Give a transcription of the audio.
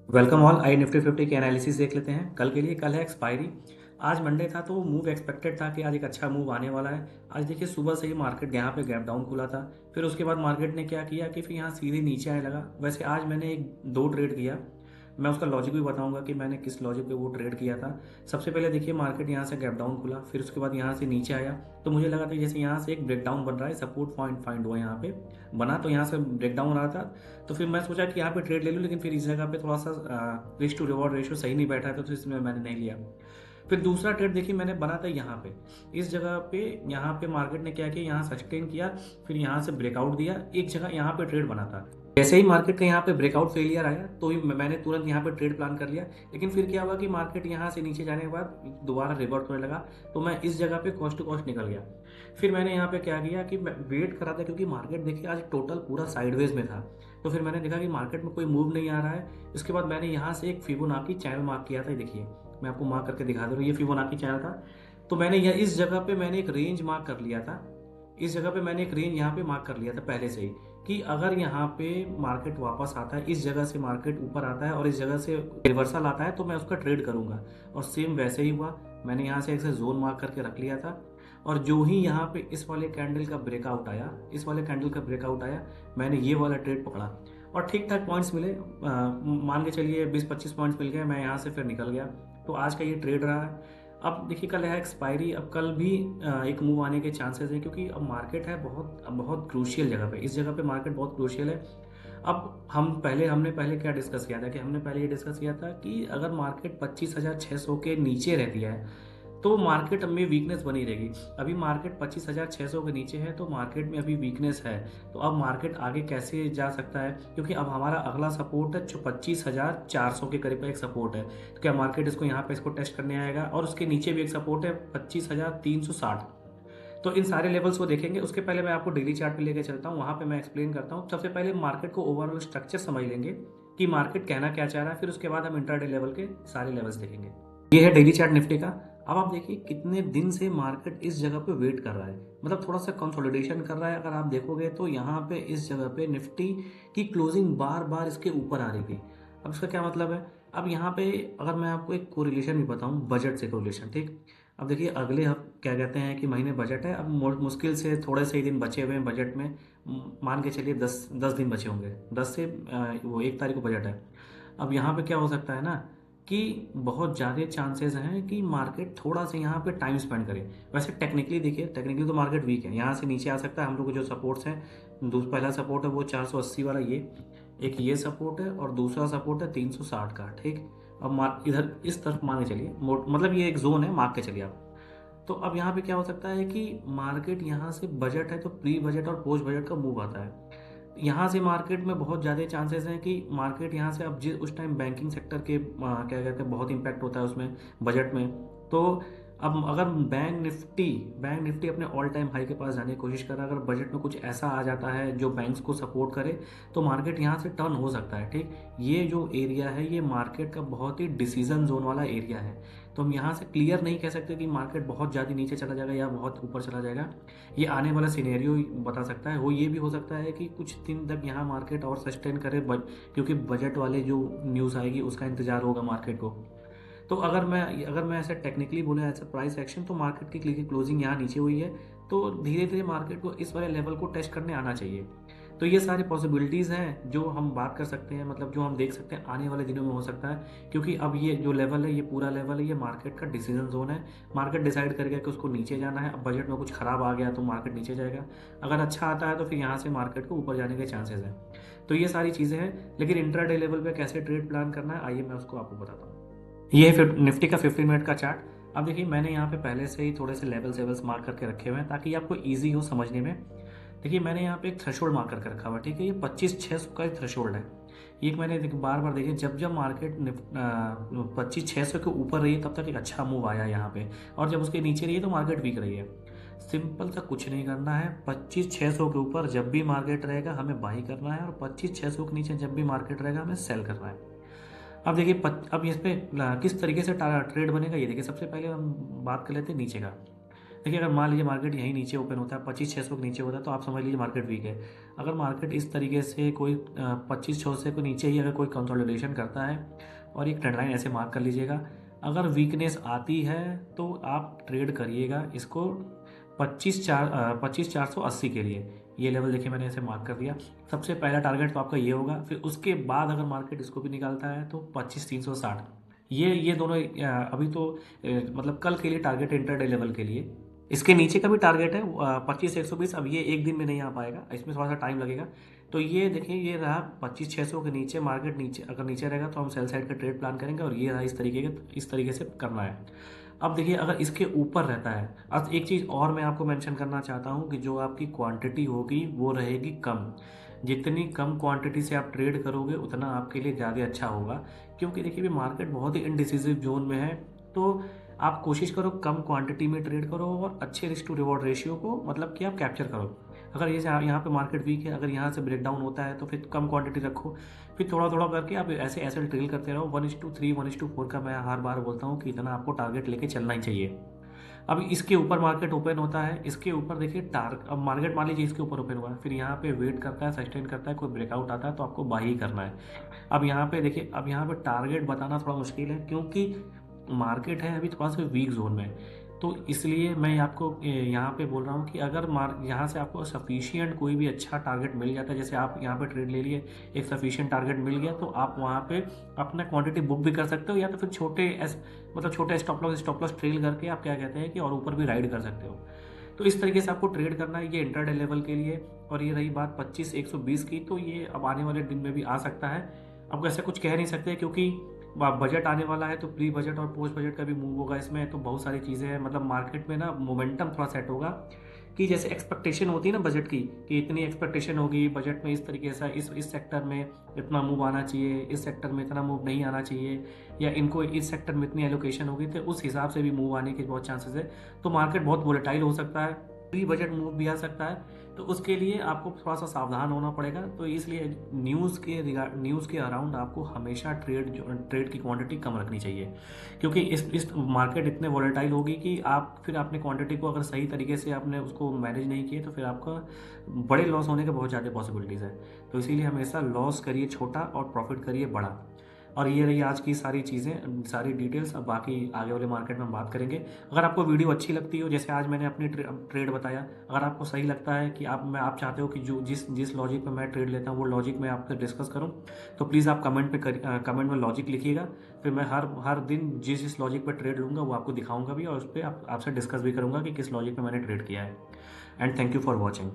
Welcome all. आई Nifty 50 के analysis देख लेते हैं कल के लिए। कल है एक्सपायरी। आज मंडे था तो मूव एक्सपेक्टेड था कि आज एक अच्छा मूव आने वाला है। आज देखिए सुबह से ही मार्केट यहाँ पे गैप डाउन खुला था। फिर उसके बाद मार्केट ने क्या किया कि फिर यहाँ सीधे नीचे आने लगा। वैसे आज मैंने एक दो ट्रेड किया। मैं उसका लॉजिक भी बताऊंगा कि मैंने किस लॉजिक पे वो ट्रेड किया था। सबसे पहले देखिए मार्केट यहाँ से गैप डाउन खुला, फिर उसके बाद यहाँ से नीचे आया। तो मुझे लगा था जैसे यहाँ से एक ब्रेकडाउन बन रहा है, सपोर्ट पॉइंट फाइंड हुआ यहाँ पे बना, तो यहाँ से ब्रेकडाउन आ रहा था। तो फिर मैं सोचा कि यहाँ पे ट्रेड ले लूँ, लेकिन फिर इस जगह पे थोड़ा सा रिस्क टू रिवॉर्ड रेशियो सही नहीं बैठा था, तो इसमें मैंने नहीं लिया। फिर दूसरा ट्रेड देखिए मैंने बना था यहाँ पे, इस जगह पे। यहाँ पे मार्केट ने क्या किया, यहाँ सस्टेन किया, फिर यहाँ से ब्रेकआउट दिया, एक जगह यहाँ पे ट्रेड बना था। जैसे ही मार्केट का यहाँ पे ब्रेकआउट फेलियर आया तो ही मैंने तुरंत यहाँ पे ट्रेड प्लान कर लिया। लेकिन फिर क्या हुआ कि मार्केट यहाँ से नीचे जाने के बाद दोबारा रिवर्ट होने लगा, तो मैं इस जगह पे कॉस्ट टू कॉस्ट निकल गया। फिर मैंने यहाँ पे क्या किया कि मैं वेट करा था, क्योंकि मार्केट देखिए आज टोटल पूरा साइडवेज में था। तो फिर मैंने देखा कि मार्केट में कोई मूव नहीं आ रहा है। इसके बाद मैंने यहाँ से एक फिबोनाची चैनल मार्क किया था। देखिए मैं आपको मार्क करके दिखा दे रहा हूँ, ये फिबोनाची चैनल था। तो मैंने यह इस जगह पे मैंने एक रेंज मार्क कर लिया था। इस जगह पे मैंने एक रेंज यहाँ पे मार्क कर लिया था पहले से ही, कि अगर यहाँ पे मार्केट वापस आता है, इस जगह से मार्केट ऊपर आता है और इस जगह से रिवर्सल आता है, तो मैं उसका ट्रेड करूंगा। और सेम वैसे ही हुआ। मैंने यहाँ से एक से जोन मार्क करके रख लिया था। और जो ही यहाँ पे इस वाले कैंडल का ब्रेकआउट आया, इस वाले कैंडल का ब्रेकआउट आया, मैंने ये वाला ट्रेड पकड़ा और ठीक ठाक पॉइंट्स मिले। मान के चलिए 20-25 पॉइंट्स मिल गए, मैं यहाँ से फिर निकल गया। तो आज का ये ट्रेड रहा है। अब देखिए कल है एक्सपायरी, अब कल भी एक मूव आने के चांसेस हैं, क्योंकि अब मार्केट है बहुत बहुत क्रूशियल जगह पे। इस जगह पे मार्केट बहुत क्रूशियल है। अब हमने पहले क्या डिस्कस किया था, कि हमने पहले ये डिस्कस किया था कि अगर मार्केट 25,600 के नीचे रहती है तो मार्केट में वीकनेस बनी रहेगी। अभी मार्केट 25,600 के नीचे है, तो मार्केट में अभी वीकनेस है। तो अब मार्केट आगे कैसे जा सकता है, क्योंकि अब हमारा अगला सपोर्ट है जो 25,400 के करीब का एक सपोर्ट है। तो क्या मार्केट इसको यहाँ पे इसको टेस्ट करने आएगा? और उसके नीचे भी एक सपोर्ट है 25,360। तो इन सारे लेवल्स को देखेंगे। उसके पहले मैं आपको डेली चार्ट पे लेके चलता हूँ, वहां पे मैं एक्सप्लेन करता हूँ। सबसे पहले मार्केट को ओवरऑल स्ट्रक्चर समझ लेंगे कि मार्केट कहना क्या चाह रहा है, फिर उसके बाद हम इंट्राडे लेवल के सारे लेवल्स देखेंगे। ये है डेली चार्ट निफ्टी का। अब आप देखिए कितने दिन से मार्केट इस जगह पे वेट कर रहा है, मतलब थोड़ा सा कंसोलिडेशन कर रहा है। अगर आप देखोगे तो यहाँ पे इस जगह पे निफ्टी की क्लोजिंग बार बार इसके ऊपर आ रही थी। अब इसका क्या मतलब है? अब यहाँ पे अगर मैं आपको एक कोरिलेशन भी बताऊँ, बजट से कोरिलेशन, ठीक। अब देखिए अगले क्या कहते हैं कि महीने बजट है। अब मुश्किल से थोड़े से ही दिन बचे हुए हैं बजट में। मान के चलिए 10 दिन बचे होंगे, 10 से वो 1 तारीख को बजट है। अब यहाँ पे क्या हो सकता है ना, कि बहुत ज़्यादा चांसेस हैं कि मार्केट थोड़ा सा यहाँ पे टाइम स्पेंड करे। वैसे टेक्निकली देखिए, टेक्निकली तो मार्केट वीक है, यहाँ से नीचे आ सकता है। हम लोग को जो सपोर्ट्स हैं, पहला सपोर्ट है वो 480 वाला, ये सपोर्ट है, और दूसरा सपोर्ट है 360 का, ठीक। अब इधर इस तरफ मान के चलिए, मतलब ये एक जोन है, मार्क के चलिए आप। तो अब यहाँ पे क्या हो सकता है कि मार्केट यहाँ से बजट है तो प्री बजट और पोस्ट बजट का मूव आता है। यहाँ से मार्केट में बहुत ज़्यादा चांसेस हैं कि मार्केट यहाँ से, अब जिस उस टाइम बैंकिंग सेक्टर के क्या कहते हैं, बहुत इम्पैक्ट होता है उसमें, बजट में। तो अब अगर बैंक निफ्टी अपने ऑल टाइम हाई के पास जाने की कोशिश कर रहा है, अगर बजट में कुछ ऐसा आ जाता है जो बैंक्स को सपोर्ट करे, तो मार्केट यहाँ से टर्न हो सकता है, ठीक। ये जो एरिया है ये मार्केट का बहुत ही डिसीजन जोन वाला एरिया है। तो हम यहाँ से क्लियर नहीं कह सकते कि मार्केट बहुत ज़्यादा नीचे चला जाएगा या बहुत ऊपर चला जाएगा। ये आने वाला सिनेरियो बता सकता है। वो ये भी हो सकता है कि कुछ दिन तक यहाँ मार्केट और सस्टेन करे, क्योंकि बजट वाले जो न्यूज़ आएगी उसका इंतजार होगा मार्केट को। तो अगर मैं ऐसे टेक्निकली बोले ऐसा प्राइस एक्शन, तो मार्केट की क्लोजिंग यहाँ नीचे हुई है, तो धीरे धीरे मार्केट को इस वाले लेवल को टेस्ट करने आना चाहिए। तो ये सारी पॉसिबिलिटीज़ हैं जो हम बात कर सकते हैं, मतलब जो हम देख सकते हैं आने वाले दिनों में हो सकता है। क्योंकि अब ये जो लेवल है, ये पूरा लेवल है, ये मार्केट का डिसीजन जोन है। मार्केट डिसाइड करेगा कि उसको नीचे जाना है। अब बजट में कुछ खराब आ गया तो मार्केट नीचे जाएगा, अगर अच्छा आता है तो फिर यहाँ से मार्केट को ऊपर जाने के चांसेस हैं। तो ये सारी चीज़ें हैं। लेकिन इंट्राडे लेवल पे कैसे ट्रेड प्लान करना है, आइए मैं उसको आपको बताता हूँ। ये है निफ्टी का 15 मिनट का चार्ट। अब देखिए मैंने यहाँ पे पहले से ही थोड़े से लेवल्स मार्क करके रखे हुए हैं ताकि आपको ईजी हो समझने में। देखिए मैंने यहाँ पे एक थ्रेशोल्ड मार्क करके रखा हुआ है, ठीक है। ये 25,600 का एक थ्रेशोल्ड है। ये मैंने बार बार देखिए, जब जब मार्केट 25,600 के ऊपर रही है तब तक एक अच्छा मूव आया यहाँ पे, और जब उसके नीचे रही है तो मार्केट वीक रही है। सिंपल सा कुछ नहीं करना है, 25,600 के ऊपर जब भी मार्केट रहेगा हमें बाई करना है, और 25,600 के नीचे जब भी मार्केट रहेगा हमें सेल करना है। अब देखिए अब इस पे किस तरीके से ट्रेड बनेगा, ये देखिए। सबसे पहले हम बात कर लेते हैं नीचे का। देखिए अगर मान लीजिए मार्केट यहीं नीचे ओपन होता है 25,600 के नीचे होता है तो आप समझ लीजिए मार्केट वीक है। अगर मार्केट इस तरीके से कोई 25,600 के नीचे ही अगर कोई कंसोलिडेशन करता है और एक ट्रेंड लाइन ऐसे मार्क कर लीजिएगा, अगर वीकनेस आती है तो आप ट्रेड करिएगा इसको 25,480 के लिए। ये लेवल देखिए मैंने ऐसे मार्क कर दिया। सबसे पहला टारगेट तो आपका ये होगा, फिर उसके बाद अगर मार्केट इसको भी निकालता है तो 25,360। ये दोनों अभी तो मतलब कल के लिए टारगेट, इंटरडे लेवल के लिए। इसके नीचे का भी टारगेट है 25,120। अब ये एक दिन में नहीं आ पाएगा, इसमें थोड़ा सा टाइम लगेगा। तो ये देखिए ये रहा 25,600 के नीचे, मार्केट नीचे अगर नीचे रहेगा तो हम सेल साइड का ट्रेड प्लान करेंगे, और ये रहा इस तरीके से करना है। अब देखिए अगर इसके ऊपर रहता है, अब एक चीज़ और मैं आपको मेंशन करना चाहता हूँ कि जो आपकी क्वांटिटी होगी वो रहेगी कम। जितनी कम क्वांटिटी से आप ट्रेड करोगे उतना आपके लिए ज़्यादा अच्छा होगा, क्योंकि देखिए भी मार्केट बहुत ही इनडिसिसिव जोन में है। तो आप कोशिश करो कम क्वांटिटी में ट्रेड करो और अच्छे रिस्क टू रिवॉर्ड रेशियो को मतलब कि आप कैप्चर करो। अगर ये यहाँ पे मार्केट वीक है, अगर यहाँ से ब्रेकडाउन होता है तो फिर कम क्वांटिटी रखो, फिर थोड़ा थोड़ा करके आप ऐसे ऐसे ट्रेल करते रहो। 1:3 1:4 का मैं हर बार बोलता हूँ कि इतना आपको टारगेट लेके चलना ही चाहिए। अब इसके ऊपर मार्केट ओपन होता है, इसके ऊपर देखिए अब मार्केट मान लीजिए इसके ऊपर ओपन हुआ है, फिर यहाँ पे वेट करता है, सस्टेन करता है, कोई ब्रेकआउट आता है तो आपको बाई करना है। अब यहाँ पे देखिए, अब यहाँ पे टारगेट बताना थोड़ा मुश्किल है क्योंकि मार्केट है अभी थोड़ा सा वीक जोन में। तो इसलिए मैं आपको यहाँ पे बोल रहा हूँ कि अगर यहाँ से आपको सफिशियंट कोई भी अच्छा टारगेट मिल जाता है, जैसे आप यहाँ पे ट्रेड ले लिए, एक सफिशियंट टारगेट मिल गया, तो आप वहाँ पे अपना क्वांटिटी बुक भी कर सकते हो, या तो फिर छोटे स्टॉप लॉस ट्रेल करके आप क्या कहते हैं कि और ऊपर भी राइड कर सकते हो। तो इस तरीके से आपको ट्रेड करना है, ये इंटरडे लेवल के लिए। और ये रही बात 25,120 की, तो ये अब आने वाले दिन में भी आ सकता है। अब ऐसा कुछ कह नहीं सकते क्योंकि बजट आने वाला है, तो प्री बजट और पोस्ट बजट का भी मूव होगा इसमें, तो बहुत सारी चीज़ें हैं। मतलब मार्केट में ना मोमेंटम थोड़ा सेट होगा कि जैसे एक्सपेक्टेशन होती है ना बजट की, कि इतनी एक्सपेक्टेशन होगी बजट में, इस तरीके से इस सेक्टर में इतना मूव आना चाहिए, इस सेक्टर में इतना मूव नहीं आना चाहिए, या इनको इस सेक्टर में इतनी एलोकेशन होगी, तो उस हिसाब से भी मूव आने के बहुत चांसेस है। तो मार्केट बहुत वोलेटाइल हो सकता है, प्री बजट मूव भी आ सकता है, तो उसके लिए आपको थोड़ा सा सावधान होना पड़ेगा। तो इसलिए न्यूज़ के अराउंड आपको हमेशा ट्रेड की क्वांटिटी कम रखनी चाहिए, क्योंकि इस मार्केट इतने वॉलेटाइल होगी कि आप फिर अपने क्वांटिटी को अगर सही तरीके से आपने उसको मैनेज नहीं किए तो फिर आपका बड़े लॉस होने के बहुत ज़्यादा पॉसिबिलिटीज़ है। तो इसीलिए हमेशा लॉस करिए छोटा और प्रॉफिट करिए बड़ा। और ये रही आज की सारी चीज़ें, सारी डिटेल्स। अब बाकी आगे वाले मार्केट में हम बात करेंगे। अगर आपको वीडियो अच्छी लगती हो, जैसे आज मैंने अपनी ट्रेड बताया, अगर आपको सही लगता है कि आप चाहते हो कि जो जिस लॉजिक पे मैं ट्रेड लेता हूँ वो लॉजिक मैं आपसे डिस्कस करूँ, तो प्लीज़ आप कमेंट में लॉजिक लिखिएगा। फिर मैं हर दिन जिस लॉजिक पर ट्रेड लूँगा वो आपको दिखाऊंगा भी, और उस पर आपसे डिस्कस भी करूँगा कि किस लॉजिक पर मैंने ट्रेड किया है। And thank you for watching.